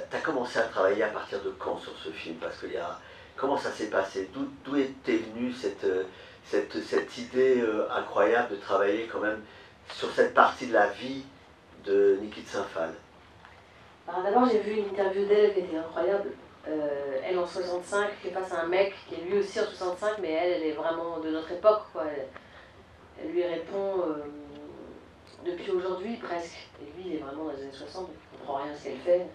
t'as commencé à travailler à partir de quand sur ce film? Parce que comment ça s'est passé? D'où était venue cette idée incroyable de travailler quand même sur cette partie de la vie de Niki de Saint-Phal? Alors d'abord, j'ai vu une interview d'elle qui était incroyable. Elle en 65 fait face à un mec qui est lui aussi en 65, mais elle est vraiment de notre époque, quoi. Elle lui répond depuis aujourd'hui presque. Et lui, il est vraiment dans les années 60, donc il ne comprend rien à ce qu'elle fait.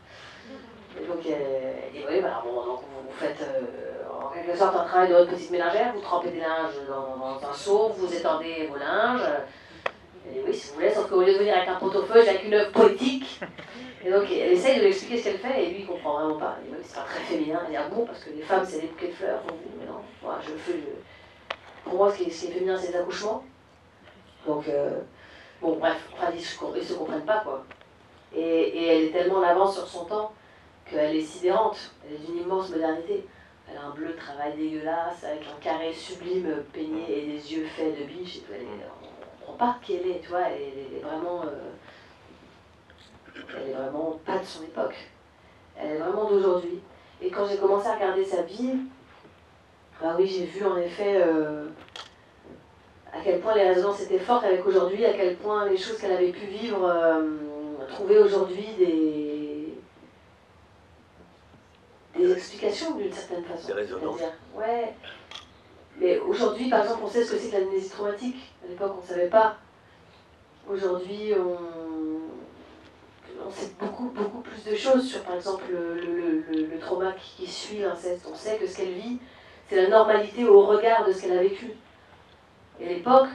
Et donc elle dit oui, bah, bon, donc vous faites en quelque sorte un travail de votre petite ménagère, vous trempez des linges dans un seau, vous étendez vos linges. Elle dit oui, si vous voulez, sauf qu'au lieu de venir avec un pot-au-feu, j'ai avec une œuvre poétique. Et donc elle essaye de lui expliquer ce qu'elle fait, et lui il comprend vraiment pas. Il dit oui, c'est pas très féminin. Elle dit ah bon, parce que les femmes c'est des bouquets de fleurs. Donc mais non, moi je fais pour moi ce qui est féminin c'est les accouchements. Donc bon bref, enfin, ils se comprennent pas quoi. Et elle est tellement en avance sur son temps qu'elle est sidérante, elle est d'une immense modernité. Elle a un bleu de travail dégueulasse, avec un carré sublime peigné et des yeux faits de biche. On ne comprend pas qui elle est, tu vois, elle est vraiment pas de son époque. Elle est vraiment d'aujourd'hui. Et quand j'ai commencé à regarder sa vie, bah oui, j'ai vu en effet à quel point les résonances étaient fortes avec aujourd'hui, à quel point les choses qu'elle avait pu vivre trouvaient aujourd'hui des explications d'une certaine façon. Des résonances. Ouais. Mais aujourd'hui, par exemple, on sait ce que c'est que l'amnésie traumatique. À l'époque, on ne savait pas. Aujourd'hui, on sait beaucoup plus de choses sur, par exemple, le trauma qui suit l'inceste. On sait que ce qu'elle vit, c'est la normalité au regard de ce qu'elle a vécu. Et à l'époque,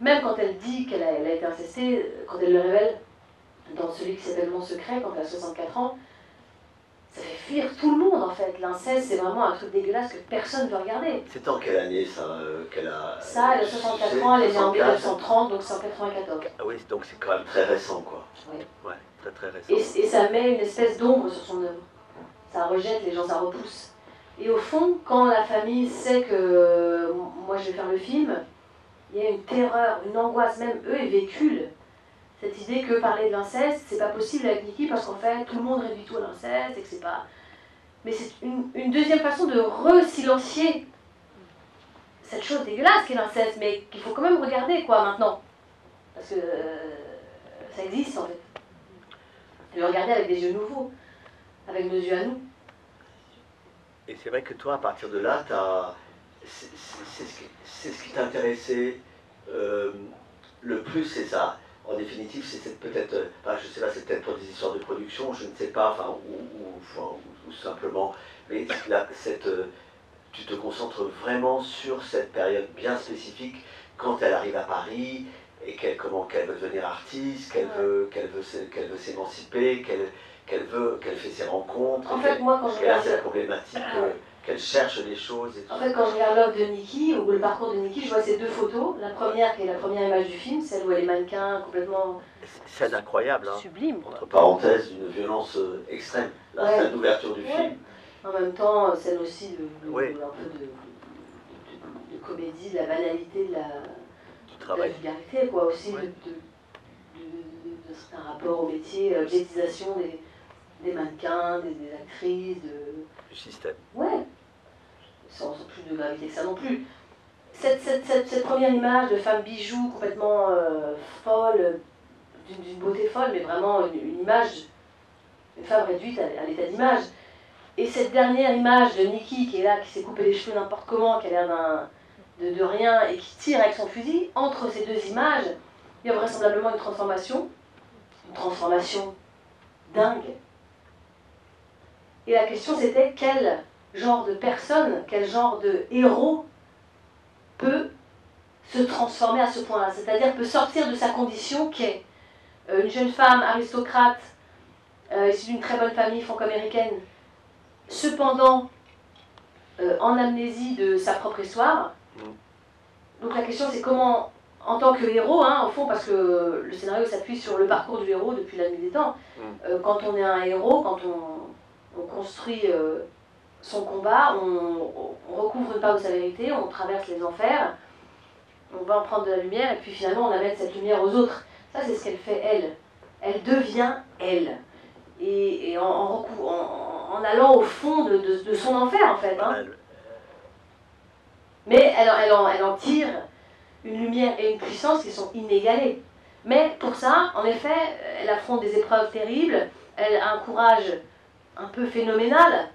même quand elle dit qu'elle a été incestée, quand elle le révèle dans celui qui s'appelle Mon Secret, quand elle a 64 ans, ça fait fuir tout le monde en fait. L'inceste, c'est vraiment un truc dégueulasse que personne ne veut regarder. C'est en quelle année ça qu'elle a... Ça, elle a 64 ans, elle est née en 1930, donc c'est en 94. Ah oui, donc c'est quand même très récent quoi. Oui. Ouais, très récent. Et ça met une espèce d'ombre sur son œuvre. Ça rejette les gens, ça repousse. Et au fond, quand la famille sait que moi je vais faire le film, il y a une terreur, une angoisse, même eux ils véhiculent cette idée que parler de l'inceste, c'est pas possible avec Niki parce qu'en fait tout le monde réduit tout à l'inceste et que c'est pas... Mais c'est une deuxième façon de re-silencier cette chose dégueulasse qu'est l'inceste, mais qu'il faut quand même regarder quoi maintenant. Parce que ça existe en fait. Et le regarder avec des yeux nouveaux, avec nos yeux à nous. Et c'est vrai que toi, à partir de là, c'est ce qui t'intéressait le plus, c'est ça. En définitive, c'est peut-être, enfin, je sais pas, c'est peut-être pour des histoires de production, je ne sais pas, enfin, ou simplement, mais là, tu te concentres vraiment sur cette période bien spécifique, quand elle arrive à Paris, et qu'elle veut devenir artiste, qu'elle veut s'émanciper, qu'elle fait ses rencontres, en fait, moi, quand je qu'elle a cette problématique, qu'elle cherche des choses. Et tout. En fait, quand je regarde l'œuvre de Niki, ou le parcours de Niki, je vois ces deux photos. La première, qui est la première image du film, celle où elle est mannequin, complètement... C'est incroyable, hein. Sublime. Entre parenthèses, d'une violence extrême. La scène d'ouverture du film. En même temps, celle aussi un peu de comédie, de la banalité, de la vulgarité, quoi, aussi, de certains rapports au métier, l'objectisation des mannequins, des actrices, du système. Ouais. Sans plus de gravité que ça non plus. Cette première image de femme bijou complètement folle, d'une beauté folle, mais vraiment une image, une femme réduite à l'état d'image. Et cette dernière image de Niki qui est là, qui s'est coupé les cheveux n'importe comment, qui a l'air de rien et qui tire avec son fusil, entre ces deux images, il y a vraisemblablement une transformation dingue. Et la question c'était quel genre de personne, quel genre de héros peut se transformer à ce point-là, c'est-à-dire peut sortir de sa condition qui est une jeune femme aristocrate, issue d'une très bonne famille franco-américaine, cependant en amnésie de sa propre histoire. Donc la question c'est comment, en tant que héros, hein, au fond, parce que le scénario s'appuie sur le parcours du héros depuis la nuit des temps, quand on est un héros, quand on construit son combat, on recouvre une part de sa vérité, on traverse les enfers, on va en prendre de la lumière, et puis finalement on amène cette lumière aux autres. Ça c'est ce qu'elle fait elle. Elle devient elle. et en allant au fond de son enfer, en fait. Hein. Mais elle en tire une lumière et une puissance qui sont inégalées. Mais pour ça, en effet, elle affronte des épreuves terribles, elle a un courage un peu phénoménal,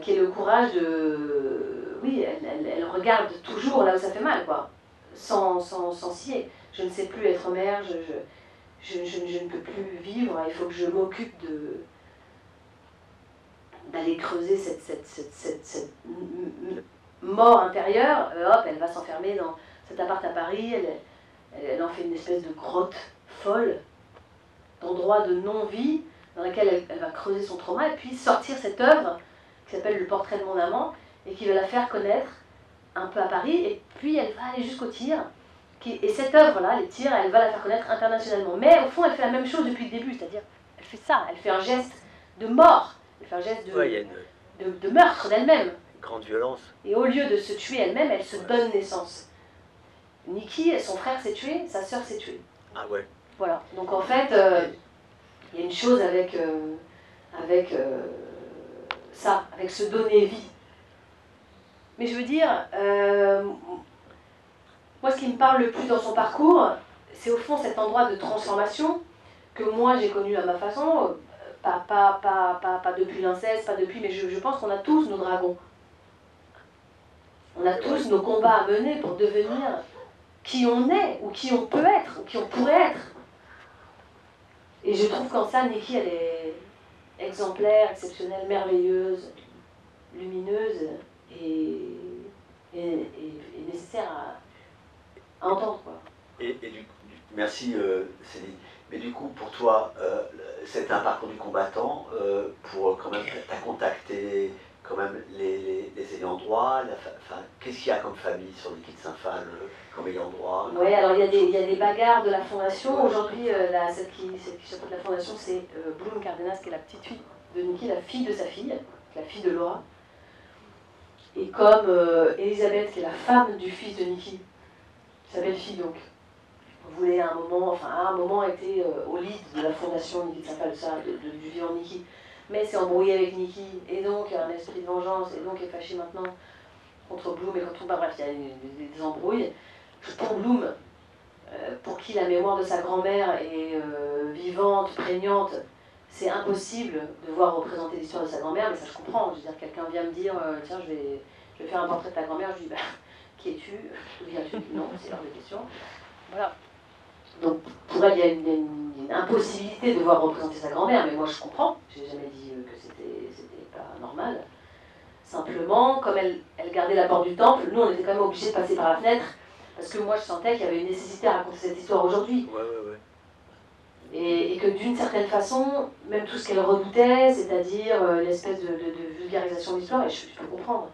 qui est le courage de... Oui, elle regarde toujours là où ça fait mal, quoi, sans scier. Je ne sais plus être mère, je ne peux plus vivre, il faut que je m'occupe d'aller creuser cette mort intérieure. Hop, elle va s'enfermer dans cet appart à Paris, elle en fait une espèce de grotte folle, d'endroit de non-vie, dans laquelle elle va creuser son trauma, et puis sortir cette œuvre qui s'appelle Le portrait de mon amant, et qui va la faire connaître un peu à Paris, et puis elle va aller jusqu'au tir. Et cette œuvre-là, les tirs, elle va la faire connaître internationalement. Mais au fond, elle fait la même chose depuis le début, c'est-à-dire, elle fait ça, elle fait un geste de mort, elle fait un geste de meurtre d'elle-même. Grande violence. Et au lieu de se tuer elle-même, elle se donne naissance. Nikki, son frère s'est tué, sa sœur s'est tuée. Ah ouais. Voilà. Donc en fait, il y a une chose avec ça, avec se donner vie. Mais je veux dire, moi ce qui me parle le plus dans son parcours, c'est au fond cet endroit de transformation que moi j'ai connu à ma façon, pas depuis l'inceste, pas depuis, mais je pense qu'on a tous nos dragons. On a tous nos combats à mener pour devenir qui on est, ou qui on peut être, ou qui on pourrait être. Et je trouve qu'en ça, Nikki, elle est exemplaire, exceptionnelle, merveilleuse, lumineuse et nécessaire à entendre, quoi. Merci Céline. Mais du coup, pour toi, c'est un parcours du combattant pour quand même, t'as contacté quand même les ayants droit, qu'est-ce qu'il y a comme famille sur l'équipe Saint-Phal comme ayant droit? Oui, alors il y a des bagarres de la fondation. Aujourd'hui, celle qui chapeaute la fondation, c'est Bloom Cardenas, qui est la petite fille de Nikki, la fille de sa fille, la fille de Laura. Et comme Elisabeth, qui est la femme du fils de Nikki, sa belle-fille donc, voulait à un moment était au lead de la fondation Nikki de Saint-Phal, du vivant Nikki, mais s'est embrouillée avec Nikki, et donc a un esprit de vengeance, et donc est fâchée maintenant contre Bloom, et contre bref, il y a des embrouilles. Pour Bloom, pour qui la mémoire de sa grand-mère est vivante, prégnante, c'est impossible de voir représenter l'histoire de sa grand-mère, mais ça je comprends. Je veux dire, quelqu'un vient me dire, tiens, je vais faire un portrait de ta grand-mère, je lui dis, bah, qui es-tu? D'où viens-tu? Non, c'est hors de question. Voilà. Donc pour elle, il y a une impossibilité de voir représenter sa grand-mère, mais moi je comprends. J'ai jamais dit que c'était pas normal. Simplement, comme elle gardait la porte du temple, nous on était quand même obligés de passer par la fenêtre, parce que moi je sentais qu'il y avait une nécessité à raconter cette histoire aujourd'hui. Ouais. Et que d'une certaine façon, même tout ce qu'elle redoutait, c'est-à-dire l'espèce de vulgarisation de l'histoire, et je peux comprendre,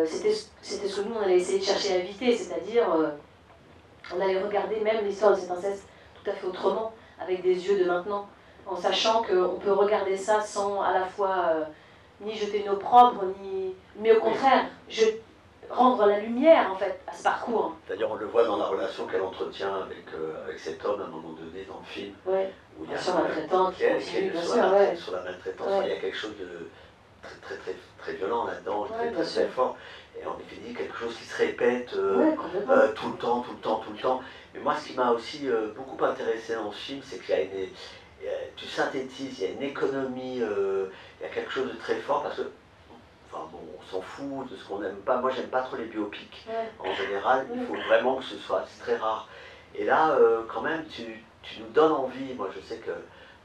c'était ce que nous on allait essayer de chercher à éviter, c'est-à-dire on allait regarder même l'histoire de cet inceste tout à fait autrement, avec des yeux de maintenant, en sachant qu'on peut regarder ça sans à la fois ni jeter nos propres, mais au contraire, rendre la lumière en fait à ce parcours. D'ailleurs, on le voit dans la relation qu'elle entretient avec cet homme à un moment donné dans le film. Ouais. Où il y a sur la maltraitance, sur la maltraitance, il y a quelque chose de très violent là-dedans, très fort. Et en définitive, quelque chose qui se répète tout le temps. Mais moi, ce qui m'a aussi beaucoup intéressé dans ce film, c'est qu'il y a tu synthétises, il y a une économie, il y a quelque chose de très fort, parce que enfin bon, on s'en fout de ce qu'on n'aime pas. Moi, j'aime pas trop les biopics. En général, il faut vraiment que ce soit, c'est très rare. Et là, quand même, tu nous donnes envie. Moi, je sais que,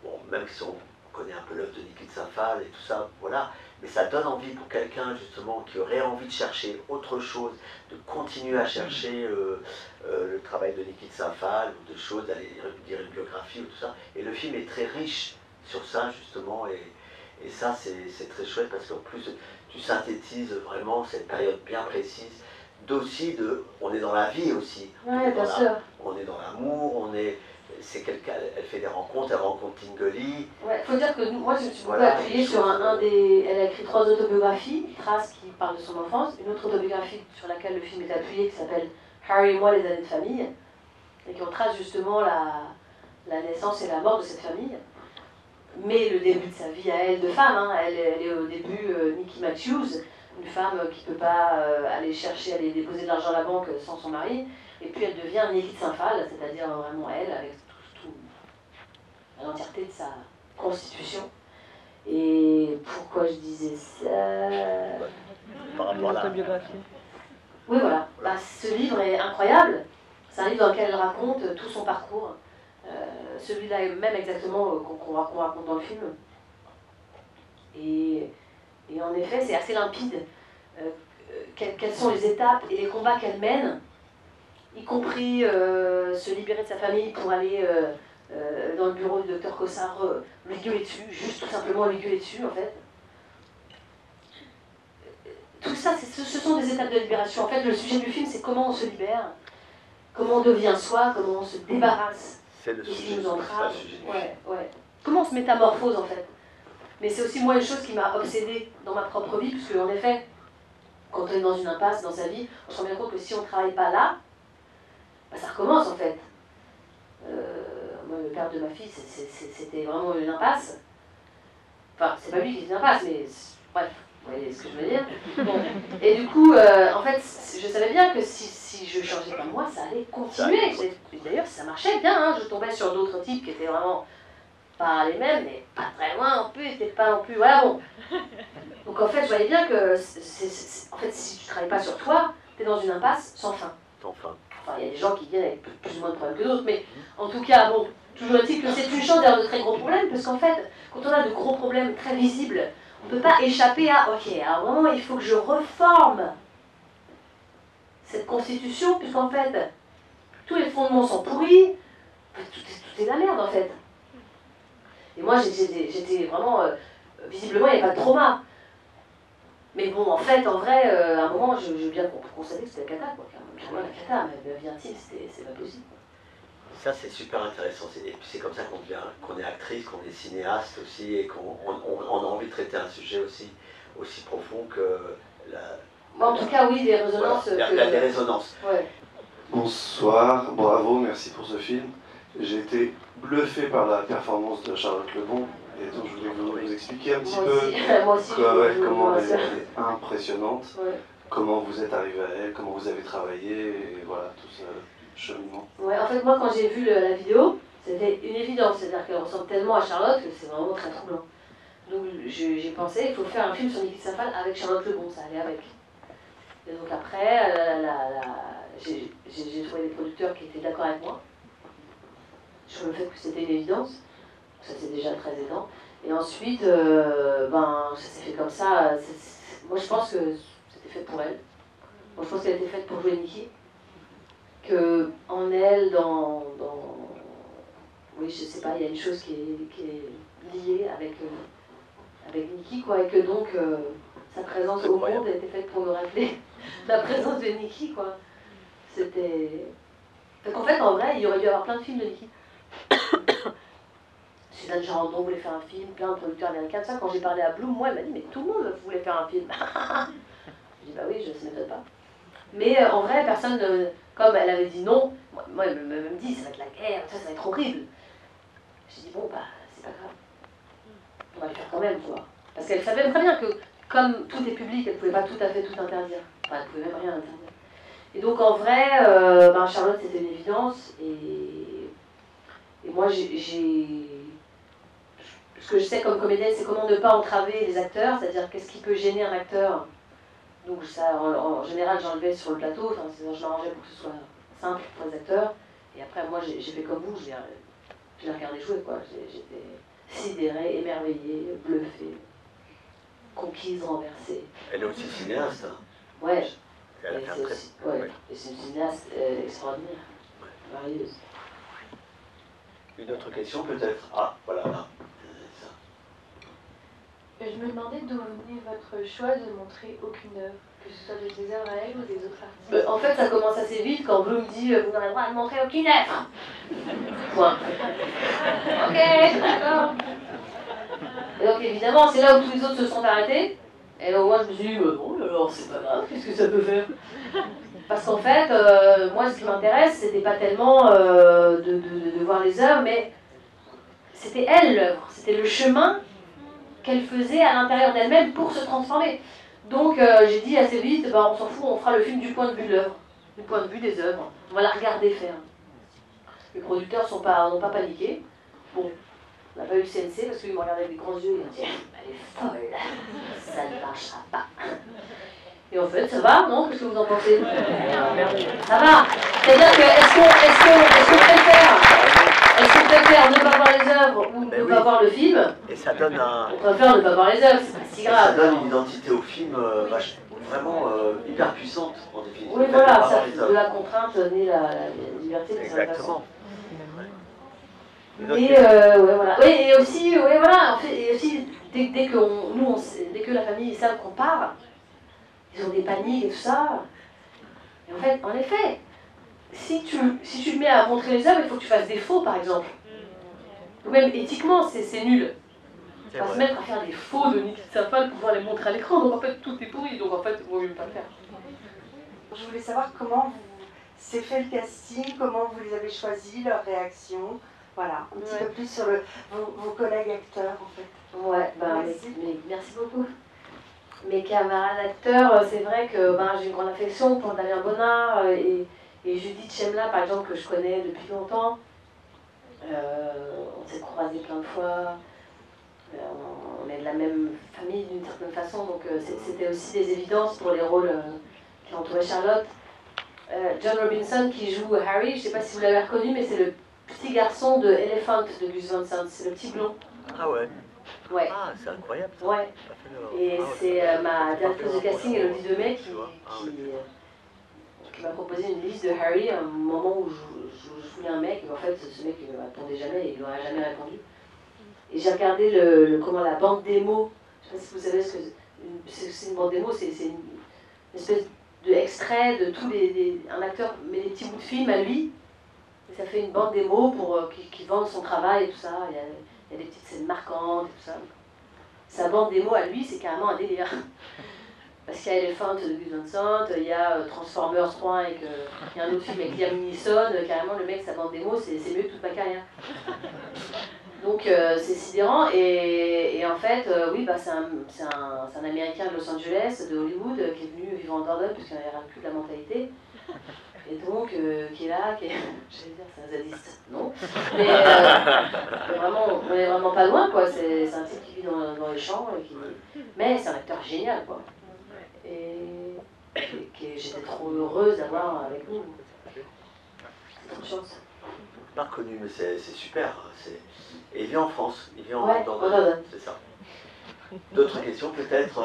bon, même si on connaît un peu l'œuvre de Nikki de Saint-Phal et tout ça, voilà, mais ça donne envie pour quelqu'un, justement, qui aurait envie de chercher autre chose, de continuer à chercher le travail de Nikki de Saint-Phal, ou de choses, d'aller lire une biographie ou tout ça. Et le film est très riche sur ça, justement, et ça, c'est très chouette, parce qu'en plus, tu synthétises vraiment cette période bien précise, on est dans la vie aussi, bien sûr. On est dans l'amour, elle fait des rencontres, elle rencontre Tinguely. Ouais, faut dire que moi je me suis beaucoup appuyée sur elle a écrit 3 autobiographies, Trace qui parle de son enfance, une autre autobiographie sur laquelle le film est appuyé qui s'appelle Harry et moi les années de famille, et qui retrace justement la naissance et la mort de cette famille, mais le début de sa vie à elle de femme. Hein. Elle est au début Nikki Matthews, une femme qui ne peut pas aller déposer de l'argent à la banque sans son mari, et puis elle devient Nikki de Saint-Phal, c'est-à-dire vraiment elle, avec l'entièreté de sa constitution. Et pourquoi je disais ça? Par rapport à la biographie. Oui, voilà. Bah, ce livre est incroyable. C'est un livre dans lequel elle raconte tout son parcours. Celui-là est même exactement qu'on raconte dans le film. Et en effet, c'est assez limpide. Quelles sont les étapes et les combats qu'elle mène, y compris se libérer de sa famille pour aller dans le bureau du docteur Cossard, lui gueuler dessus, juste tout simplement lui gueuler dessus en fait. Tout ça, ce sont des étapes de libération. En fait, le sujet du film, c'est comment on se libère, comment on devient soi, comment on se débarrasse. C'est le sujet, nous entrave. c'est le sujet du Ouais. Comment on se métamorphose en fait. Mais c'est aussi moi une chose qui m'a obsédée dans ma propre vie, puisque en effet, quand on est dans une impasse dans sa vie, on se rend bien compte que si on ne travaille pas là, bah, ça recommence en fait. Moi, le père de ma fille, c'était vraiment une impasse. Enfin, c'est pas lui qui dit une impasse, mais bref, vous voyez ce que je veux dire. Bon. Et du coup, en fait, je savais bien que si je changeais pas moi, ça allait continuer. D'ailleurs, ça marchait bien, hein. Je tombais sur d'autres types qui étaient vraiment pas les mêmes, mais pas très loin en plus, c'était pas non plus. Voilà, bon. Donc en fait, je voyais bien que en fait, si tu travailles pas sur toi, tu es dans une impasse sans fin. Sans fin. Enfin, il y a des gens qui viennent avec plus ou moins de problèmes que d'autres, mais en tout cas, bon, toujours est-il que c'est une chance d'avoir de très gros problèmes, parce qu'en fait, quand on a de gros problèmes très visibles, on ne peut pas échapper à, ok, alors vraiment, il faut que je reforme cette constitution, puisqu'en fait, tous les fondements sont pourris, tout est de la merde, en fait. Et moi, j'étais vraiment, visiblement, il n'y avait pas de trauma. Mais bon, en fait, en vrai, à un moment, je veux bien constater que c'était la cata, quoi. Clairement, la cata, ma vie intime, c'est pas possible. Ça, c'est super intéressant. Et puis c'est comme ça qu'on est actrice, qu'on est cinéaste aussi, et qu'on a envie de traiter un sujet aussi profond que la... Bon, en tout cas, oui, des résonances... Voilà, des résonances. Ouais. Bonsoir, bravo, merci pour ce film. J'ai été bluffé par la performance de Charlotte Lebon, et donc je voulais vous expliquer un petit Moi aussi, comment elle est impressionnante, ouais. comment vous êtes arrivé à elle, comment vous avez travaillé, et voilà, tout ce cheminement. Ouais, en fait, moi, quand j'ai vu la vidéo, c'était une évidence, c'est-à-dire qu'elle ressemble tellement à Charlotte que c'est vraiment très troublant. Donc j'ai pensé, il faut faire un film sur Nikki de Saint-Phal avec Charlotte Lebon, ça allait avec. Et donc après, j'ai trouvé des producteurs qui étaient d'accord avec moi sur le fait que c'était une évidence. Ça c'est déjà très aidant. Et ensuite, ça s'est fait comme ça. Moi je pense que c'était fait pour elle. Moi je pense qu'elle était faite pour jouer Nikki. Que en elle, oui, je sais pas, il y a une chose qui est liée avec Nikki, quoi, et que donc sa présence au monde était faite pour me rappeler la présence de Nikki, quoi. C'était... Donc en fait, en vrai, il y aurait dû y avoir plein de films de Nikki. Suzanne Jarandon voulait faire un film, plein de producteurs américains, ça, quand j'ai parlé à Bloom, moi, elle m'a dit, mais tout le monde voulait faire un film. Je dis, bah oui, je ne m'étonne pas. Mais en vrai, personne, comme elle avait dit non, moi elle me dit, ça va être la guerre, ça va être horrible. J'ai dit, bon, bah, c'est pas grave. On va le faire quand même, tu vois. Parce qu'elle savait très bien que, comme tout est public, elle ne pouvait pas tout à fait tout interdire. Enfin, elle ne pouvait même rien interdire. Et donc, en vrai, Charlotte, c'était une évidence. Et moi, ce que je sais comme comédienne, c'est comment ne pas entraver les acteurs, c'est-à-dire qu'est-ce qui peut gêner un acteur. Donc ça, en général, j'enlevais sur le plateau, enfin, je m'arrangeais pour que ce soit simple pour les acteurs. Et après, moi, j'ai fait comme vous, je l'ai regardé jouer, quoi. J'étais sidérée, émerveillée, bluffée, conquise, renversée. Elle est aussi cinéaste. Hein. Ouais. Elle a fait un très... Ouais. Et c'est une cinéaste extraordinaire, merveilleuse. Une autre question peut-être? Ah, voilà, là. Je me demandais d'où venait votre choix de montrer aucune œuvre, que ce soit de ses œuvres à elle ou des autres artistes. En fait, ça commence assez vite quand Bloom dit vous n'aurez le droit de montrer aucune œuvre. Point. Ok, d'accord. Et donc évidemment, c'est là où tous les autres se sont arrêtés. Et là, moi, je me suis dit, non, alors c'est pas grave, qu'est-ce que ça peut faire? Parce qu'en fait, moi, ce qui m'intéresse, c'était pas tellement de voir les œuvres, mais c'était elle l'œuvre. C'était le chemin qu'elle faisait à l'intérieur d'elle-même pour se transformer. Donc j'ai dit assez vite, ben, on s'en fout, on fera le film du point de vue de l'œuvre, du point de vue des œuvres. On va la regarder faire. Les producteurs n'ont pas paniqué. Bon, on n'a pas eu le CNC parce qu'ils me regardaient avec des grands yeux et ils m'ont dit elle est folle, ça ne marchera pas. Et en fait, ça va, non? Qu'est-ce que vous en pensez? Ça va. C'est-à-dire que est-ce qu'on préfère ne pas voir les œuvres ou ne pas voir le film? Et ça donne un... On préfère ne pas voir les œuvres, c'est pas si grave. Ça donne une identité au film vraiment hyper puissante, en définitive. Oui, voilà, ça, de la contrainte naît la liberté. Exactement. Mais ouais, voilà. Oui, et aussi, ouais, voilà, en fait, et aussi dès que la famille savent qu'on part, ils ont des paniques et tout ça. Et en fait, en effet, si tu te mets à montrer les œuvres, il faut que tu fasses des faux, par exemple. Ou même éthiquement, c'est nul. Tu vas se mettre à faire des faux de Nikita Safal pour pouvoir les montrer à l'écran. Donc en fait, tout est pourri. Donc en fait, il vaut mieux pas le faire. Je voulais savoir comment s'est fait le casting, comment vous les avez choisis, leurs réactions. Voilà, un petit peu plus sur vos collègues acteurs, en fait. Ouais, ben, merci beaucoup. Mes camarades acteurs, c'est vrai que j'ai une grande affection pour Damien Bonnard et Judith Chemla, par exemple, que je connais depuis longtemps. On s'est croisés plein de fois. On est de la même famille d'une certaine façon, donc c'était aussi des évidences pour les rôles qui entouraient Charlotte. John Robinson qui joue Harry, je ne sais pas si vous l'avez reconnu, mais c'est le petit garçon de Elephant de Gus Van Sant, c'est le petit blond. Ah ouais. Ouais. Ah, c'est incroyable ça. Ouais. Et c'est ma directrice de casting, Elodie Demet, qui m'a proposé une liste de Harry à un moment où je voulais un mec, et en fait ce mec ne me répondait jamais, il n'aurait jamais répondu. Et j'ai regardé la bande démo, je ne sais pas si vous savez ce que c'est une bande démo, c'est une espèce d'extrait de tous un acteur met des petits bouts de film à lui, et ça fait une bande démo pour qu'il vende son travail et tout ça, il y a des petites scènes marquantes et tout ça. Sa bande démo à lui, c'est carrément un délire. Parce qu'il y a Elephant de Gus Van Sant, il y a Transformers 3, et il y a un autre film avec Liam Neeson, carrément le mec, sa bande démo, c'est mieux que toute ma carrière. Donc c'est sidérant, et en fait, oui, c'est un Américain de Los Angeles, de Hollywood, qui est venu vivre en Dordogne, parce qu'il n'y avait plus de la mentalité. Et donc, qui est là, j'allais dire, c'est un zadiste, non. Mais vraiment, on est vraiment pas loin, quoi. C'est un type qui vit dans les champs, mais c'est un acteur génial, quoi. Et j'étais trop heureuse d'avoir avec nous. C'est trop de chance. Pas reconnu, mais c'est super. Et il vit en France, il vit dans c'est ça. D'autres questions peut-être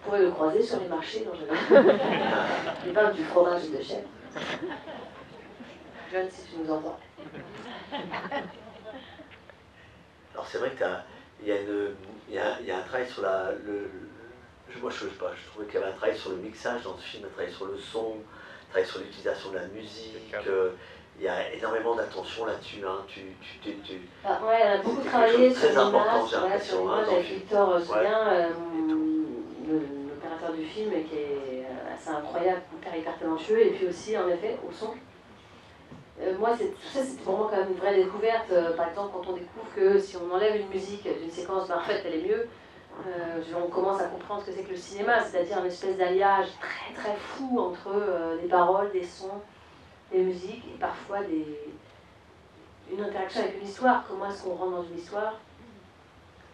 Vous pouvez le croiser sur les marchés, dans les vins du fromage de chèvre. John, si tu nous entends. Alors c'est vrai qu'il y a un travail sur moi je trouvais qu'il y avait un travail sur le mixage dans ce film, un travail sur le son, un travail sur l'utilisation de la musique. Il y a énormément d'attention là-dessus. Hein. Ouais, on a beaucoup travaillé sur l'image, avec Victor Soulien, l'opérateur du film, qui est assez incroyable, hyper talentueux, et puis aussi, en effet, au son. Moi, tout ça, c'était pour moi quand même une vraie découverte. Par exemple, quand on découvre que si on enlève une musique d'une séquence, en fait, elle est mieux. On commence à comprendre ce que c'est que le cinéma, c'est-à-dire une espèce d'alliage très très fou entre des paroles, des sons, des musiques, et parfois une interaction avec une histoire. Comment est-ce qu'on rentre dans une histoire?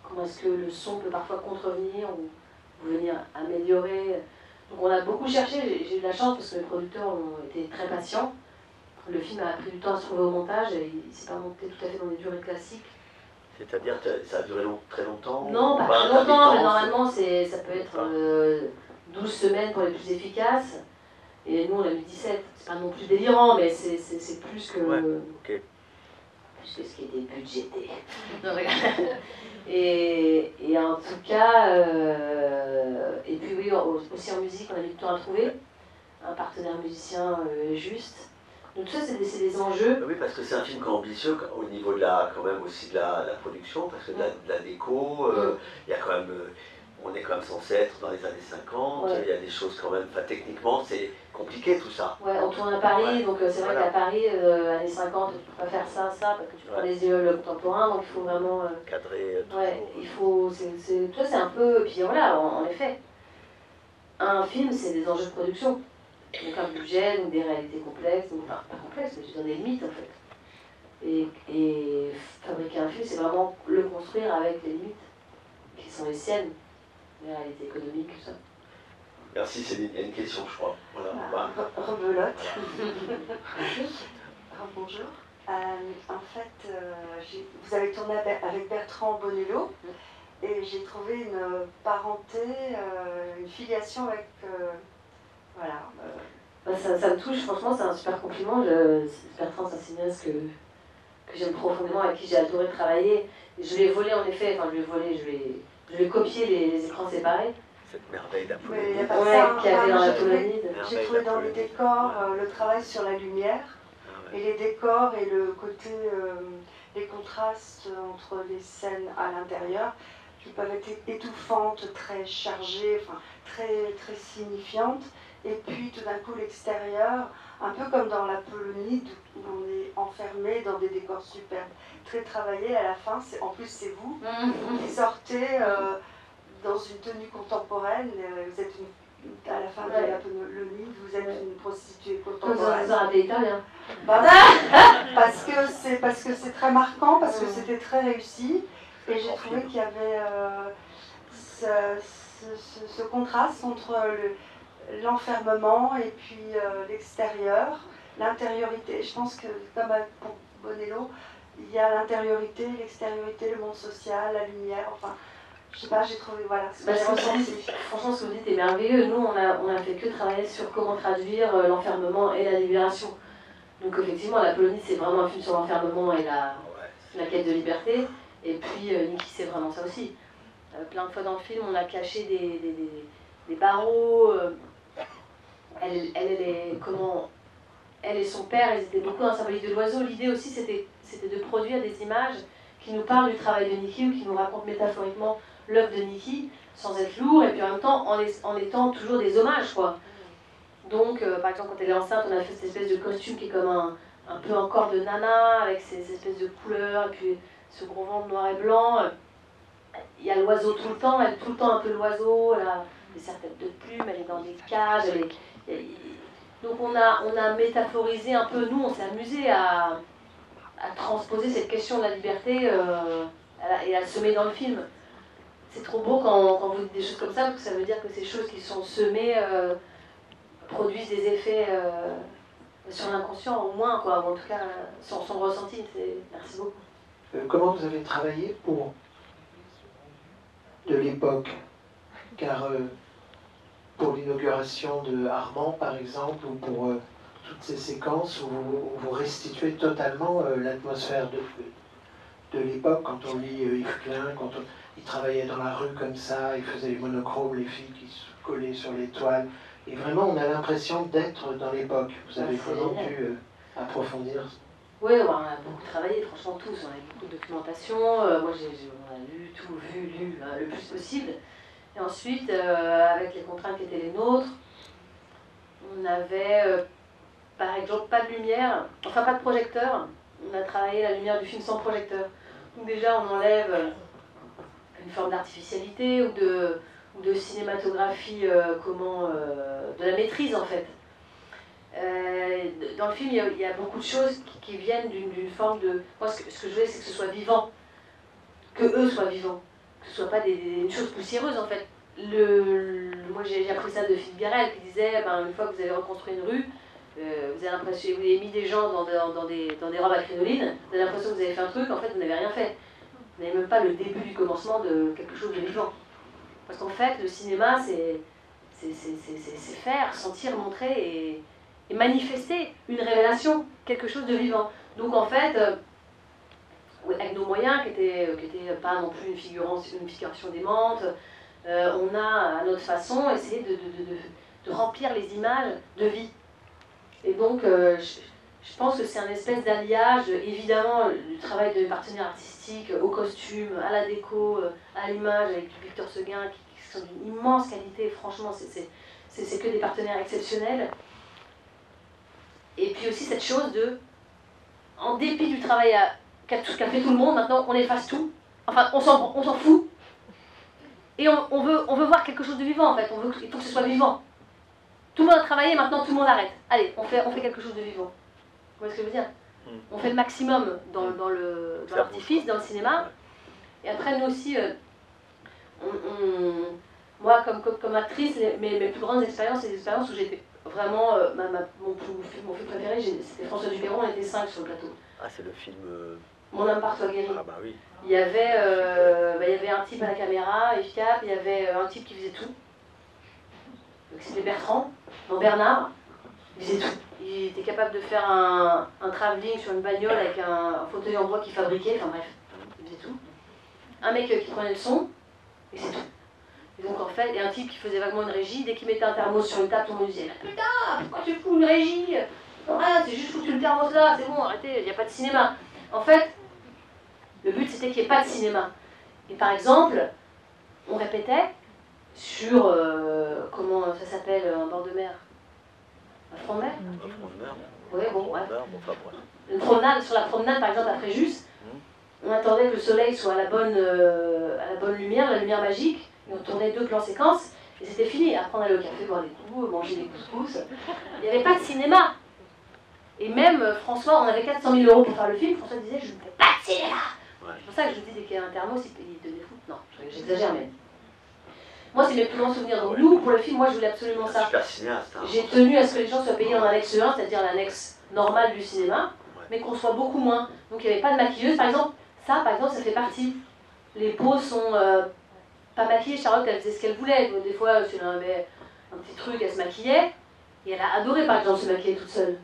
Comment est-ce que le son peut parfois contrevenir ou venir améliorer? Donc on a beaucoup cherché, j'ai eu de la chance parce que les producteurs ont été très patients. Le film a pris du temps à se trouver au montage et il ne s'est pas monté tout à fait dans des durées classiques. C'est-à-dire que ça a duré très longtemps? Non, pas très longtemps, mais normalement ça peut être 12 semaines pour les plus efficaces. Et nous on a mis 17. C'est pas non plus délirant, mais c'est plus que, plus que ce qui était budgété. Non, et en tout cas, et puis oui, aussi en musique, on a mis du temps à trouver un partenaire musicien juste. Donc tout ça, c'est des enjeux. Oui, parce que c'est un film quand même ambitieux au niveau quand même aussi de la production, parce que de la déco, il y a quand même on est quand même censé être dans les années 50, Ouais. il y a des choses quand même, enfin techniquement c'est compliqué tout ça. Ouais, on tourne à Paris, Ouais. donc c'est vrai Voilà. qu'à Paris, années 50, tu peux pas faire ça, parce que tu prends Ouais. les immeubles contemporains, donc il faut vraiment... Cadré ouais, toujours. il faut... Toi, c'est un peu... Puis voilà, en effet, un film, c'est des enjeux de production. Donc un budget, donc des réalités complexes, donc, enfin, pas complexes, mais je veux dire des limites, en fait. Et fabriquer un film, c'est vraiment le construire avec les limites, qui sont les siennes, les réalités économiques, tout ça. Merci Céline, il y a une question je crois. Voilà. Rebelote. Bonjour. En fait, vous avez tourné avec Bertrand Bonello et j'ai trouvé une parenté, une filiation avec... voilà. Ça me touche, franchement, c'est un super compliment. Bertrand, c'est un cinéaste que j'aime profondément, avec qui j'ai adoré travailler. Je lui ai volé en effet, enfin je lui ai volé, je lui ai copié les écrans séparés. Cette merveille d'Apollonide. Mais il y a pas Ouais, ça, qu'il y avait dans j'ai l'Apollonide. J'ai trouvé dans les décors le travail sur la lumière et les décors et le côté, les contrastes entre les scènes à l'intérieur qui peuvent être étouffantes, très chargées, enfin, très, très signifiantes. Et puis tout d'un coup l'extérieur, un peu comme dans l'Apollonide où on est enfermé dans des décors superbes, très travaillés. À la fin, en plus c'est vous qui sortez dans une tenue contemporaine. Vous êtes à la fin de l'Apollonide, vous êtes une prostituée contemporaine. Comme un italien. Parce que c'est très marquant, parce que c'était très réussi. Et j'ai trouvé qu'il y avait ce contraste entre l'enfermement et puis l'extérieur, l'intériorité. Je pense que, comme pour Bonello, il y a l'intériorité, l'extériorité, le monde social, la lumière, enfin, je sais pas, j'ai trouvé, voilà, ce que j'ai ressenti. Franchement, ce que vous dites est merveilleux. Nous, on a fait que travailler sur comment traduire l'enfermement et la libération. Donc effectivement, l'Apollonide, c'est vraiment un film sur l'enfermement et la quête de liberté. Et puis, Niki, c'est vraiment ça aussi. Plein de fois dans le film, on a caché des barreaux. Elle et son père, ils étaient beaucoup dans la symbolique de l'oiseau. L'idée aussi, c'était de produire des images qui nous parlent du travail de Niki ou qui nous racontent métaphoriquement l'œuvre de Niki, sans être lourd, et puis en même temps en étant toujours des hommages, quoi. Donc, par exemple, quand elle est enceinte, on a fait cette espèce de costume qui est comme un peu un corps de nana, avec ces espèces de couleurs, et puis ce gros ventre noir et blanc. Il y a l'oiseau tout le temps, elle est tout le temps un peu l'oiseau, elle a des serre-têtes de plumes, elle est dans des cages, donc on a métaphorisé un peu, nous on s'est amusé à transposer cette question de la liberté et à le semer dans le film. C'est trop beau quand vous dites des choses comme ça, parce que ça veut dire que ces choses qui sont semées produisent des effets sur l'inconscient au moins, quoi, ou en tout cas son ressenti. Merci beaucoup. Comment vous avez travaillé pour de l'époque? Car pour l'inauguration de Armand, par exemple, ou pour toutes ces séquences où vous restituez totalement l'atmosphère de l'époque, quand on lit Yves Klein, quand il travaillait dans la rue comme ça, il faisait les monochromes, les filles qui se collaient sur les toiles, et vraiment on a l'impression d'être dans l'époque. Vous avez vraiment pu approfondir. Oui, on a beaucoup travaillé, franchement tous, on a eu beaucoup de documentation, moi on a lu tout, lu le plus possible. Et ensuite, avec les contraintes qui étaient les nôtres, on avait par exemple pas de lumière, enfin pas de projecteur. On a travaillé la lumière du film sans projecteur. Donc déjà on enlève une forme d'artificialité ou de cinématographie, de la maîtrise en fait. Dans le film, il y a beaucoup de choses qui viennent d'une forme de... Moi, ce que je voulais, c'est que ce soit vivant, que eux soient vivants, que ce ne soit pas une chose poussiéreuse en fait. Moi, j'ai appris ça de Philippe Garrel qui disait, une fois que vous avez reconstruit une rue, vous avez l'impression, vous avez mis des gens dans des robes à crinoline, vous avez l'impression que vous avez fait un truc, en fait, vous n'avez rien fait. Vous n'avez même pas le début du commencement de quelque chose de vivant. Parce qu'en fait, le cinéma, c'est faire, sentir, montrer et manifester une révélation, quelque chose de vivant. Donc en fait, avec nos moyens, qui étaient pas non plus une figuration démente, on a à notre façon essayé de remplir les images de vie. Et donc je pense que c'est un espèce d'alliage, évidemment, du travail de partenaires artistiques, au costume, à la déco, à l'image, avec Victor Seguin qui sont d'une immense qualité, franchement, c'est que des partenaires exceptionnels. Et puis aussi cette chose de, en dépit du travail qu'a fait tout le monde, maintenant on efface tout, enfin on s'en fout, et on veut voir quelque chose de vivant en fait, il faut que ce soit vivant. Tout le monde a travaillé, maintenant tout le monde arrête. Allez, on fait quelque chose de vivant. Vous voyez ce que je veux dire? On fait le maximum dans l'artifice, dans le cinéma, et après nous aussi, moi comme actrice, mes plus grandes expériences, c'est des expériences où j'étais vraiment, mon film préféré, c'était François Dupeyron, on était 5 sur le plateau. Ah, c'est le film... Mon âme par toi guérie. Ah bah oui. Il y avait un type à la caméra, Yves Cap, il y avait un type qui faisait tout. C'était Bertrand, non Bernard, il faisait tout. Il était capable de faire un travelling sur une bagnole avec un fauteuil en bois qu'il fabriquait, enfin bref, il faisait tout. Un mec qui prenait le son, et c'est tout. Et donc en fait, il y a un type qui faisait vaguement une régie, dès qu'il mettait un thermos sur une table, tout le monde disait « Putain, pourquoi tu fous une régie? Ah, c'est juste foutu le thermos là, c'est bon, arrêtez, il n'y a pas de cinéma. » En fait, le but c'était qu'il n'y ait pas de cinéma. Et par exemple, on répétait sur, comment ça s'appelle, un bord de mer? Un front de mer? Un front de mer. Oui, bon, ouais. Enfin, voilà. Une promenade, sur la promenade par exemple à Fréjus, on attendait que le soleil soit à la bonne lumière, la lumière magique, et on tournait 2 plans séquences, et c'était fini. Après on allait au café boire des coups, manger des couscous. Il n'y avait pas de cinéma. Et même François, on avait 400 000 € pour faire le film, François disait je ne fais pas de cinéma. Ouais. C'est pour ça que je dis dès qu'il y a un thermos, il te défoute. Non, j'exagère mais. Moi c'est mes plus grands souvenirs. Donc nous, pour le film, moi je voulais absolument ça. Super cinéaste. Hein. J'ai tenu à ce que les gens soient payés en annexe 1, c'est-à-dire l'annexe normale du cinéma, mais qu'on soit beaucoup moins. Donc il n'y avait pas de maquilleuse. Par exemple, ça fait partie. Les peaux sont pas maquillées. Charlotte, elle faisait ce qu'elle voulait. Des fois, si elle avait un petit truc, elle se maquillait. Et elle a adoré, par exemple, se maquiller toute seule.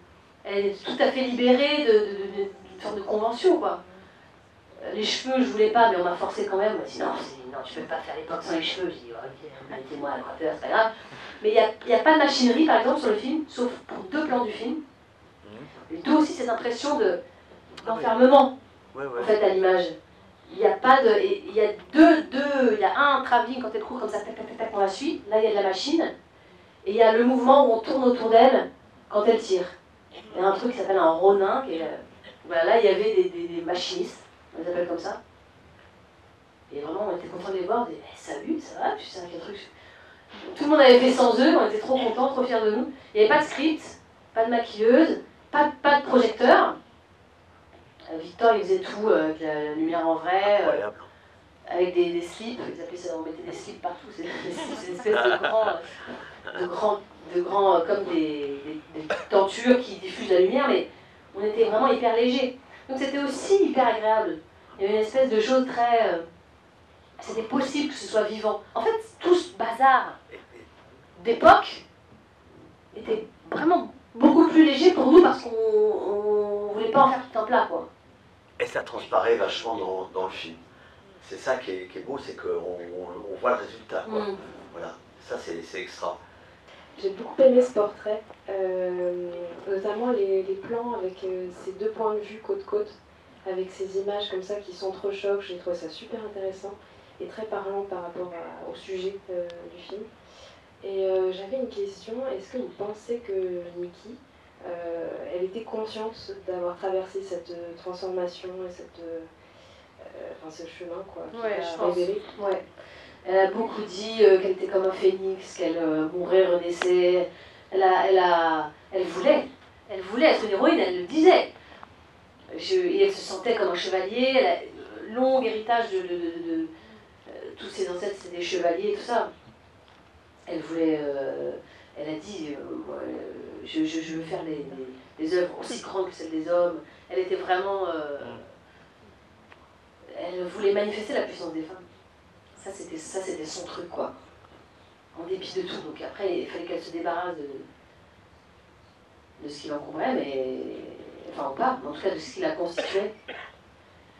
Elle est tout à fait libérée d'une sorte de convention, quoi. Les cheveux, je voulais pas, mais on m'a forcé quand même. On m'a dit non, tu peux pas faire l'époque sans les cheveux. J'ai dit ok, mettez-moi à la coiffeur, c'est pas grave. Mais il n'y a pas de machinerie, par exemple, sur le film, sauf pour 2 plans du film. Et d'où aussi cette impression d'enfermement, en fait, à l'image. Il n'y a pas de... Il y a il y a un travelling quand elle court comme ça, tac, tac, tac, tac, on la suit. Là, il y a de la machine. Et il y a le mouvement où on tourne autour d'elle quand elle tire. Il y a un truc qui s'appelle un ronin. Voilà, là, il y avait des machinistes, on les appelle comme ça. Et vraiment, on était contents de les voir. On disait, salut, ça va, tu sais, quel truc. Tout le monde avait fait sans eux, on était trop contents, trop fiers de nous. Il n'y avait pas de script, pas de maquilleuse, pas de projecteur. Victor, il faisait tout avec la lumière en vrai, avec des slips, ils appelaient ça, on mettait des slips partout, c'est une espèce de grands comme des tentures qui diffusent la lumière, mais on était vraiment hyper léger. Donc c'était aussi hyper agréable. Il y avait une espèce de chose très... c'était possible que ce soit vivant. En fait, tout ce bazar d'époque était vraiment beaucoup plus léger pour nous parce qu'on voulait pas en faire tout un plat, quoi. Et ça transparaît vachement dans le film. C'est ça qui est beau, c'est qu'on voit le résultat, quoi. Voilà, ça c'est extra. J'ai beaucoup aimé ce portrait, notamment les plans avec ces 2 points de vue côte-côte, avec ces images comme ça qui s'entrechoquent. J'ai trouvé ça super intéressant et très parlant par rapport au sujet du film. Et j'avais une question, est-ce que vous pensez que Niki, elle était consciente d'avoir traversé cette transformation et ce chemin, quoi, ouais, je pense. Ouais. Elle a beaucoup dit qu'elle était comme un phénix, qu'elle mourrait, renaissait. Elle voulait être une héroïne, elle le disait. Et elle se sentait comme un chevalier. Elle a long héritage de tous ses ancêtres, c'était des chevaliers et tout ça. Elle voulait, elle a dit, je veux faire des œuvres aussi grandes que celles des hommes. Elle était vraiment, elle voulait manifester la puissance des femmes. Ça c'était son truc, quoi. En dépit de tout. Donc après, il fallait qu'elle se débarrasse de ce qui l'encombrait, mais enfin ou pas, mais en tout cas de ce qui la constituait.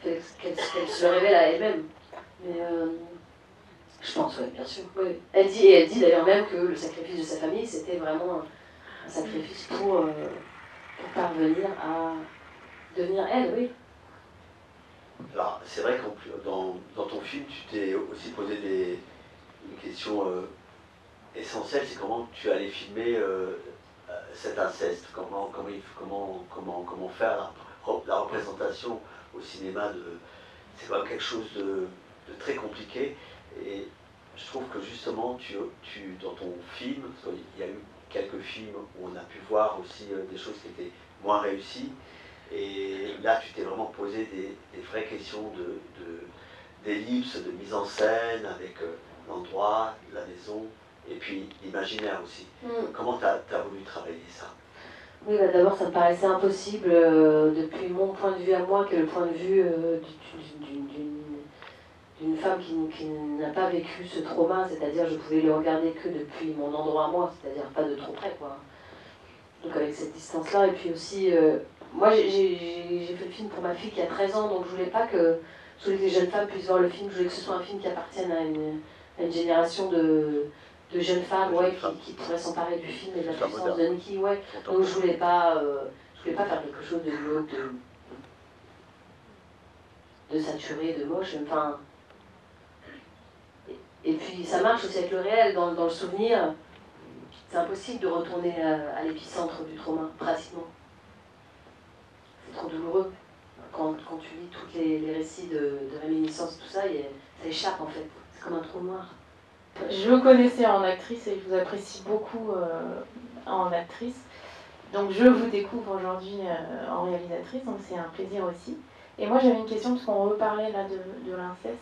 Il fallait qu'elle se révèle à elle-même. Mais je pense, oui, bien sûr. Oui. Elle dit d'ailleurs même que le sacrifice de sa famille, c'était vraiment un sacrifice pour parvenir à devenir elle, oui. Alors, c'est vrai que dans ton film, tu t'es aussi posé une question essentielle, c'est comment tu allais filmer cet inceste, comment faire la représentation au cinéma c'est quand même quelque chose de très compliqué. Et je trouve que justement, dans ton film, parce qu'il y a eu quelques films où on a pu voir aussi des choses qui étaient moins réussies, et là tu t'es vraiment posé des vraies questions d'ellipse, de mise en scène, avec l'endroit, la maison, et puis l'imaginaire aussi. Comment tu as voulu travailler ça? Oui, bah d'abord ça me paraissait impossible depuis mon point de vue à moi, qui est le point de vue d'une femme qui n'a pas vécu ce trauma, c'est-à-dire je pouvais le regarder que depuis mon endroit à moi, c'est-à-dire pas de trop près, quoi. Donc avec cette distance-là, et puis aussi, moi j'ai fait le film pour ma fille qui a 13 ans, donc je voulais pas que les jeunes femmes puissent voir le film, je voulais que ce soit un film qui appartienne à une génération de jeunes femmes, qui pourraient s'emparer du film et de la puissance de Niki, ouais. Donc je voulais pas faire quelque chose de glauque, de saturé, de moche, enfin. Et puis ça marche aussi avec le réel, dans le souvenir. C'est impossible de retourner à l'épicentre du trauma, pratiquement. C'est trop douloureux. Quand tu lis tous les récits de réminiscence, tout ça, ça échappe en fait. C'est comme un trou noir. Je vous connaissais en actrice et je vous apprécie beaucoup en actrice. Donc je vous découvre aujourd'hui en réalisatrice, donc c'est un plaisir aussi. Et moi j'avais une question, parce qu'on reparlait là de l'inceste.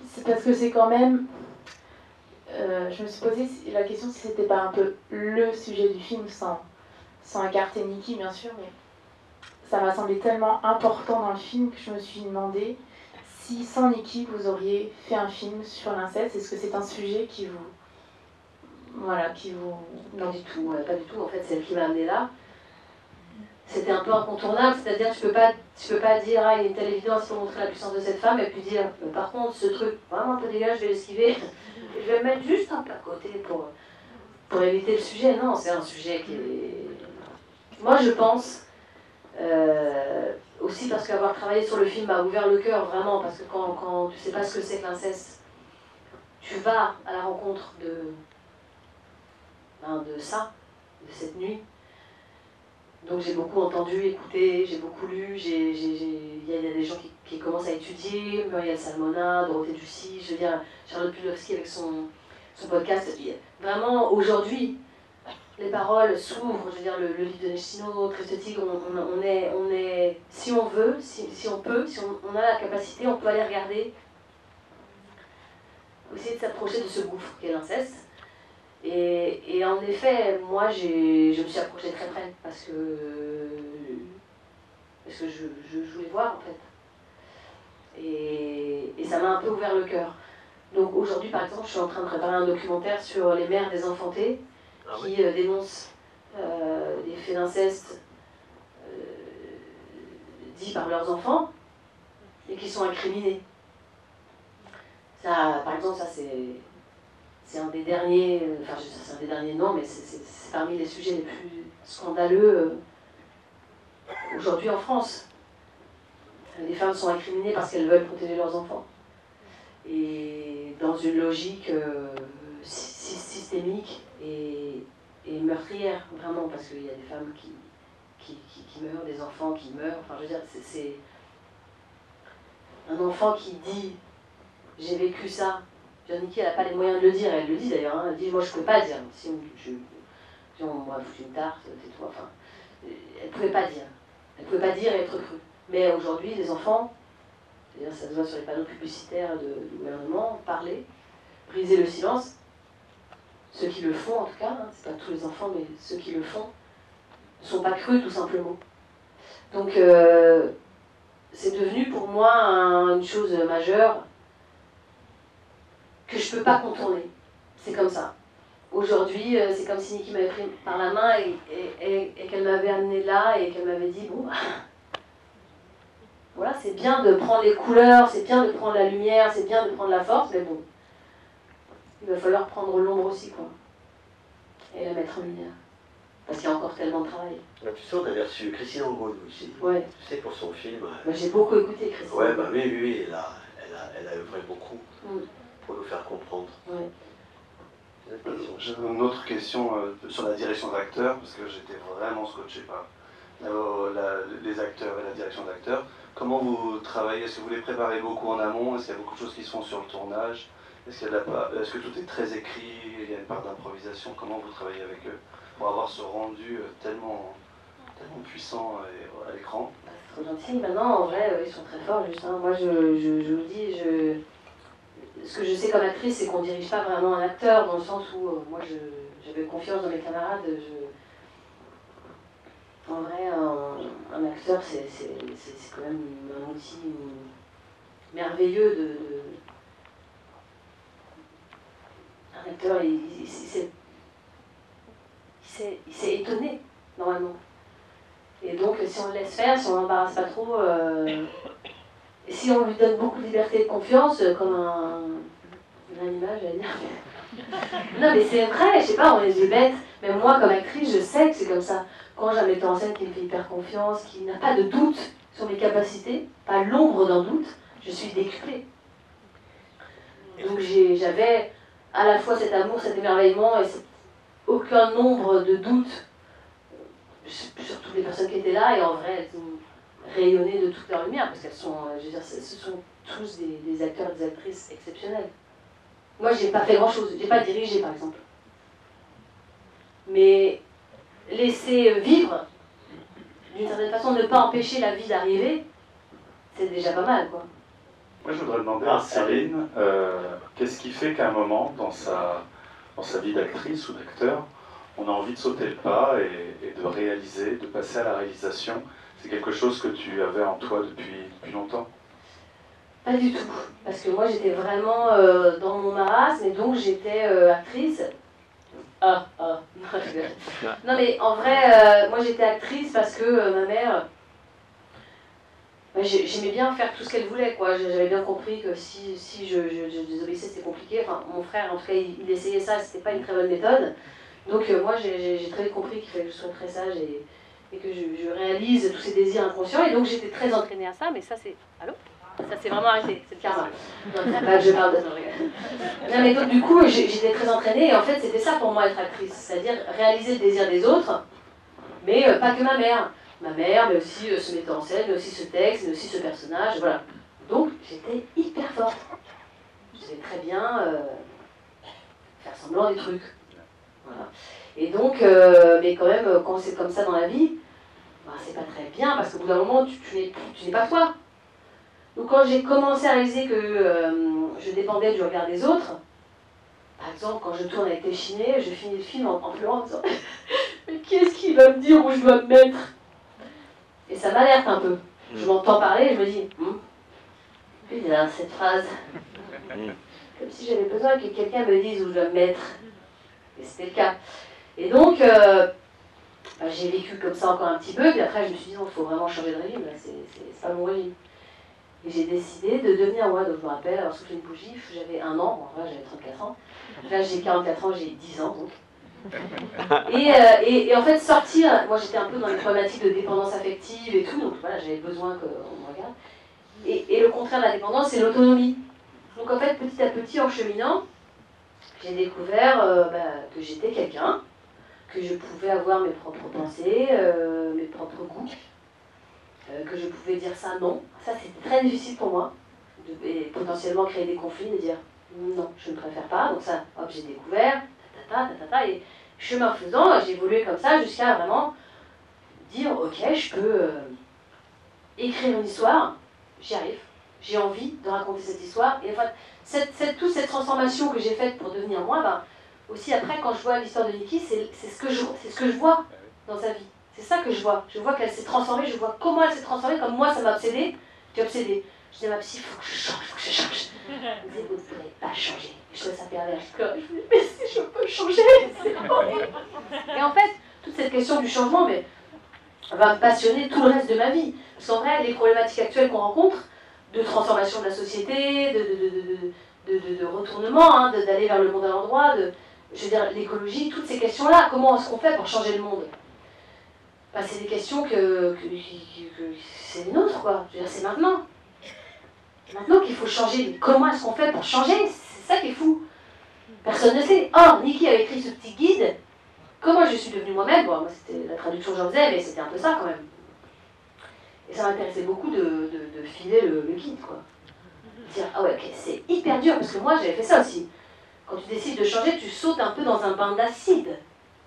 C'est parce que c'est quand même... je me suis posé la question si c'était pas un peu le sujet du film, sans écarter Niki bien sûr, mais ça m'a semblé tellement important dans le film que je me suis demandé si sans Niki vous auriez fait un film sur l'inceste. Est-ce que c'est un sujet qui vous... Non du tout, pas du tout. En fait, c'est elle qui m'a amené là. C'était un peu incontournable, c'est-à-dire tu peux pas dire il y a une telle évidence pour montrer la puissance de cette femme, et puis dire par contre ce truc vraiment un peu dégueulasse, je vais l'esquiver, je vais le mettre juste un peu à côté pour éviter le sujet. Non, c'est un sujet qui est... Moi je pense, aussi parce qu'avoir travaillé sur le film m'a ouvert le cœur vraiment, parce que quand tu sais pas ce que c'est que l'inceste, tu vas à la rencontre de ça, de cette nuit. Donc j'ai beaucoup entendu, écouté, j'ai beaucoup lu, il y a des gens qui commencent à étudier, Muriel Salmona, Dorothée Ducy, je veux dire, Charlotte Pudlowski avec son podcast. Vraiment, aujourd'hui, les paroles s'ouvrent, je veux dire, le livre de Nechino, Triste Tigre, on est, si on veut, si on peut, si on a la capacité, on peut aller regarder, essayer de s'approcher de ce gouffre qu'est l'inceste. Et en effet, moi, je me suis approchée très près parce que je voulais voir, en fait. Et ça m'a un peu ouvert le cœur. Donc aujourd'hui, par exemple, je suis en train de préparer un documentaire sur les mères désenfantées qui dénoncent des faits d'inceste dits par leurs enfants et qui sont incriminés. Ça, par exemple, ça c'est un des derniers, c'est un des derniers non, mais c'est parmi les sujets les plus scandaleux aujourd'hui en France. Les femmes sont incriminées parce qu'elles veulent protéger leurs enfants. Et dans une logique systémique et meurtrière, vraiment, parce qu'il y a des femmes qui meurent, des enfants qui meurent. Enfin, je veux dire, c'est un enfant qui dit « j'ai vécu ça ». Niki, elle n'a pas les moyens de le dire, elle le dit d'ailleurs, hein. Elle dit moi je ne peux pas dire, si on m'a foutu une tarte, c'est tout, enfin, elle ne pouvait pas dire. Elle ne pouvait pas dire et être crue. Mais aujourd'hui, les enfants, ça se voit sur les panneaux publicitaires du gouvernement, parler, briser le silence, ceux qui le font en tout cas, hein, c'est pas tous les enfants, mais ceux qui le font, ne sont pas crus tout simplement. Donc c'est devenu pour moi une chose majeure, que je ne peux pas contourner. C'est comme ça. Aujourd'hui, c'est comme si Niki m'avait pris par la main et qu'elle m'avait amené là et qu'elle m'avait dit bon, voilà, c'est bien de prendre les couleurs, c'est bien de prendre la lumière, c'est bien de prendre la force, mais bon, il va falloir prendre l'ombre aussi, quoi. Et la mettre en lumière. Parce qu'il y a encore tellement de travail. Là, tu sais, on avait reçu Christine Angot aussi. Ouais. Tu sais, pour son film. J'ai beaucoup écouté Christine. Ouais, bah oui, elle a œuvré beaucoup. pour nous faire comprendre. Ouais. J'avais une autre question sur la direction d'acteurs, parce que j'étais vraiment scotché par les acteurs et la direction d'acteurs. Comment vous travaillez? Est-ce que vous les préparez beaucoup en amont? Est-ce qu'il y a beaucoup de choses qui se font sur le tournage? Est-ce que tout est très écrit? Il y a une part d'improvisation? Comment vous travaillez avec eux pour avoir ce rendu tellement puissant à l'écran? C'est trop gentil. Maintenant, en vrai, ils sont très forts, juste. Hein. Moi, je vous dis, ce que je sais comme actrice, c'est qu'on ne dirige pas vraiment un acteur, dans le sens où moi, j'avais confiance dans mes camarades. En vrai, un acteur, c'est quand même un outil merveilleux Un acteur, il s'est étonné, normalement. Et donc, si on le laisse faire, si on l'embarrasse pas trop, et si on lui donne beaucoup de liberté et de confiance, comme un animal, j'allais dire. Non, mais c'est vrai, je sais pas, on est des bêtes. Même moi, comme actrice, je sais que c'est comme ça. Quand j'ai un metteur en scène qui me fait hyper confiance, qui n'a pas de doute sur mes capacités, pas l'ombre d'un doute, je suis décuplée. Donc j'avais à la fois cet amour, cet émerveillement et aucun nombre de doutes sur toutes les personnes qui étaient là, et en vrai, elles ont rayonné de toute leur lumière, parce qu'elles sont, je veux dire, ce sont tous des acteurs et des actrices exceptionnels. Moi, j'ai pas fait grand-chose, j'ai pas dirigé, par exemple. Mais laisser vivre, d'une certaine façon, ne pas empêcher la vie d'arriver, c'est déjà pas mal, quoi. Moi, je voudrais demander à Céline, qu'est-ce qui fait qu'à un moment, dans sa vie d'actrice ou d'acteur, on a envie de sauter le pas et de réaliser, de passer à la réalisation? C'est quelque chose que tu avais en toi depuis longtemps? Pas du tout, parce que moi j'étais vraiment dans mon marasme, et donc j'étais actrice. Non mais en vrai, moi j'étais actrice parce que ma mère, j'aimais bien faire tout ce qu'elle voulait, quoi. J'avais bien compris que si je désobéissais, c'était compliqué. Enfin, mon frère, en tout cas, il essayait ça, c'était pas une très bonne méthode. Donc moi j'ai très vite compris qu'il fallait que je sois très sage et que je réalise tous ces désirs inconscients, et donc j'étais très entraînée à ça, mais ça c'est... Allô? Ça s'est vraiment arrêté, c'est le karma. Non, je parle de ça, regarde. Non mais donc du coup j'étais très entraînée, et en fait c'était ça pour moi être actrice, c'est-à-dire réaliser le désir des autres, mais pas que ma mère, mais aussi ce metteur en scène, mais aussi ce texte, mais aussi ce personnage, voilà. Donc j'étais hyper forte. Je savais très bien faire semblant des trucs. Voilà. Et donc, mais quand même, quand c'est comme ça dans la vie, bah, c'est pas très bien, parce qu'au bout d'un moment, tu n'es pas toi. Donc quand j'ai commencé à réaliser que je dépendais du regard des autres, par exemple, quand je tourne avec Téchiné, je finis le film en pleurant en disant « Mais qu'est-ce qu'il va me dire où je dois me mettre ?» Et ça m'alerte un peu. Je m'entends parler et je me dis « Putain, cette phrase. » Comme si j'avais besoin que quelqu'un me dise où je dois me mettre. Et c'était le cas. Et donc, j'ai vécu comme ça encore un petit peu, puis après je me suis dit non, il faut vraiment changer de régime, là, c'est pas mon régime. Et j'ai décidé de devenir moi, donc je me rappelle, avoir soufflé une bougie, j'avais 1 an, bon, là j'avais 34 ans, là j'ai 44 ans, j'ai 10 ans donc. Et en fait sortir, moi j'étais un peu dans les problématiques de dépendance affective et tout, donc voilà, j'avais besoin qu'on me regarde. Et le contraire de la dépendance, c'est l'autonomie. Donc en fait, petit à petit, en cheminant, j'ai découvert que j'étais quelqu'un, que je pouvais avoir mes propres pensées, mes propres goûts, que je pouvais dire ça non. Ça c'était très difficile pour moi, et potentiellement créer des conflits, de dire non, je ne préfère pas. Donc ça, hop, j'ai découvert, et chemin faisant, j'ai évolué comme ça jusqu'à vraiment dire ok, je peux écrire une histoire, j'y arrive, j'ai envie de raconter cette histoire. Et enfin, toute cette transformation que j'ai faite pour devenir moi, ben, aussi après, quand je vois l'histoire de Niki, c'est ce que je vois dans sa vie. C'est ça que je vois. Je vois qu'elle s'est transformée, je vois comment elle s'est transformée, comme moi ça m'a obsédée. J'ai obsédée. Je dis à ma psy, il faut que je change, il faut que je change. Elle me disait, vous ne pouvez pas changer. Je trouvais ça pervers. Je me dis, mais si je peux changer, c'est horrible. Et en fait, toute cette question du changement va me passionner tout le reste de ma vie. Parce qu'en vrai, les problématiques actuelles qu'on rencontre, de transformation de la société, de retournement, hein, d'aller vers le monde à l'endroit, je veux dire, l'écologie, toutes ces questions-là, comment est-ce qu'on fait pour changer le monde? Bah, c'est des questions que c'est les nôtres, quoi. Je veux dire, c'est maintenant. Maintenant qu'il faut changer. Comment est-ce qu'on fait pour changer? C'est ça qui est fou. Personne ne sait. Or, Niki avait écrit ce petit guide. Comment je suis devenue moi-même? Bon, moi, c'était la traduction que j'en faisais, mais c'était un peu ça quand même. Et ça m'intéressait beaucoup de filer le guide, quoi. Dire, ah ouais, ok, c'est hyper dur, parce que moi, j'avais fait ça aussi. Quand tu décides de changer, tu sautes un peu dans un bain d'acide.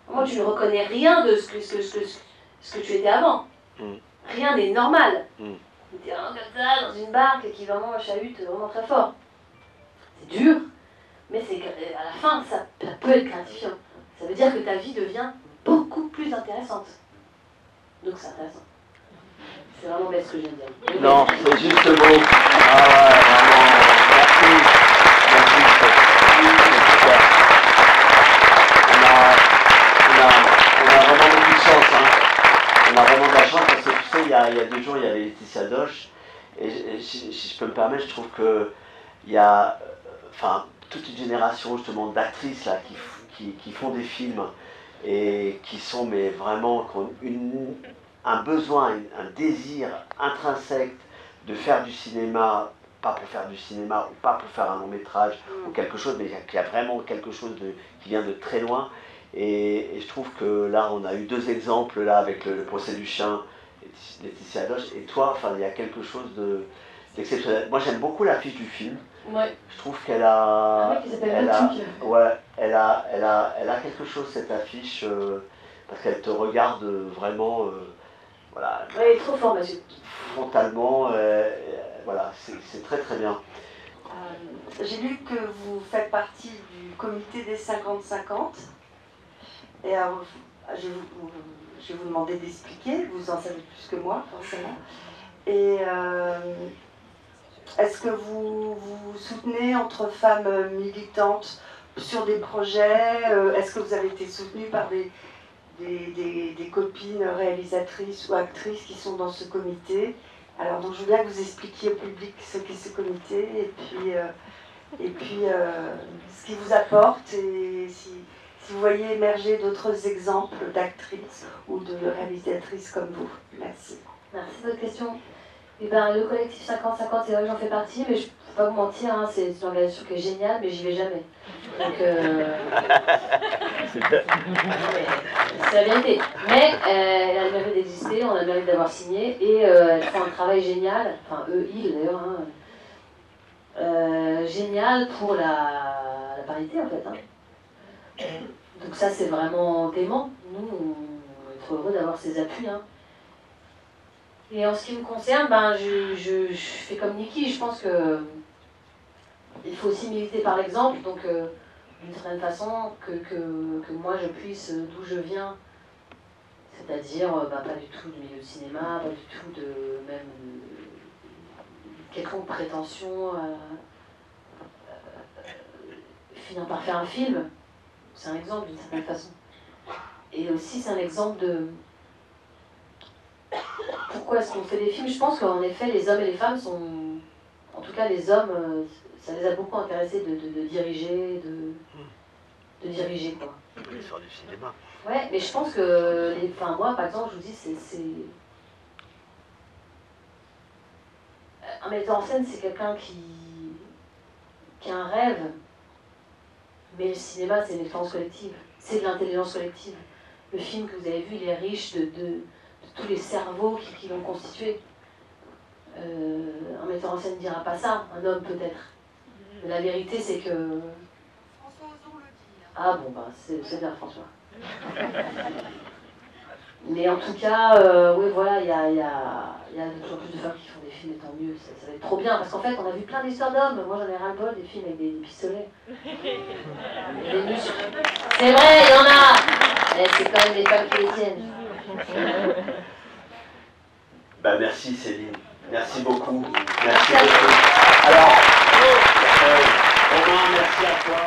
Moi, tu ne reconnais rien de ce que tu étais avant. Rien n'est normal. Tu es vraiment comme ça, dans une barque qui vraiment chahute vraiment très fort. C'est dur, mais c'est qu'à la fin, ça peut être gratifiant. Ça veut dire que ta vie devient beaucoup plus intéressante. Donc c'est intéressant. C'est vraiment bête ce que je viens de dire. Non, c'est juste beau. Ah ouais, vraiment, on a vraiment beaucoup de chance. Hein. On a vraiment de la chance parce que tu sais, il y a 2 jours, il y avait Laetitia Doche. Et si je peux me permettre, je trouve qu'il y a toute une génération justement d'actrices là qui font des films et qui sont mais vraiment qui ont un besoin, un désir intrinsèque de faire du cinéma, pas pour faire du cinéma ou pas pour faire un long métrage ou quelque chose, mais qu'il y a vraiment quelque chose qui vient de très loin. Et je trouve que là, on a eu 2 exemples là avec le procès du chien, Laetitia Doche, et toi, il y a quelque chose d'exceptionnel. Moi, j'aime beaucoup l'affiche du film. Ouais. Je trouve qu'elle a, elle a quelque chose cette affiche parce qu'elle te regarde vraiment, voilà. Ouais, trop fort, monsieur. Frontalement, voilà, c'est très très bien. J'ai lu que vous faites partie du comité des 50-50. Et alors, je vais vous demander d'expliquer, vous en savez plus que moi, forcément. Et est-ce que vous vous soutenez entre femmes militantes sur des projets? Est-ce que vous avez été soutenue par des copines réalisatrices ou actrices qui sont dans ce comité? Alors, donc, je veux bien que vous expliquiez au public ce qu'est ce comité et puis ce qu'il vous apporte et si vous voyez émerger d'autres exemples d'actrices ou de réalisatrices comme vous. Merci. Merci de votre question. Eh ben, le collectif 50-50, c'est vrai que j'en fais partie, mais je ne peux pas vous mentir, hein, c'est une organisation qui est géniale, mais j'y vais jamais. Donc, c'est la vérité. Mais elle a le mérite d'exister, on a le mérite d'avoir signé, et elles font un travail génial, enfin eux, ils d'ailleurs, hein, génial pour la parité en fait. Hein. Donc ça c'est vraiment paiement. Nous, on est trop heureux d'avoir ces appuis. Hein. Et en ce qui me concerne, ben, je fais comme Niki, je pense que il faut aussi militer par l'exemple, donc d'une certaine façon que moi je puisse, d'où je viens, c'est-à-dire pas du tout du milieu du cinéma, pas du tout de même quelconque prétention finir par faire un film, c'est un exemple d'une certaine façon. Et aussi c'est un exemple de pourquoi est-ce qu'on fait des films. Je pense qu'en effet les hommes et les femmes sont, en tout cas les hommes, ça les a beaucoup intéressés de diriger, de diriger quoi. L'histoire du cinéma. Ouais, mais je pense que, moi par exemple, je vous dis, c'est un metteur en scène, c'est quelqu'un qui a un rêve, mais le cinéma, c'est une expérience collective, c'est de l'intelligence collective. Le film que vous avez vu, il est riche de tous les cerveaux qui l'ont constitué. Un metteur en scène ne dira pas ça, un homme peut-être. Mais la vérité, c'est que... François Ozon le dit. Ah bon, bah, c'est bien, François. Mais en tout cas, oui, voilà, il y a de plus en plus de femmes qui font des films, et tant mieux, ça va être trop bien. Parce qu'en fait, on a vu plein d'histoires d'hommes. Moi, j'en ai ras-le-bol des films avec des pistolets. Des muscles. C'est vrai, il y en a. Mais c'est quand même des femmes qui les tiennent. Ben, merci Céline. Merci beaucoup. Merci beaucoup. Alors, Romain, merci à toi.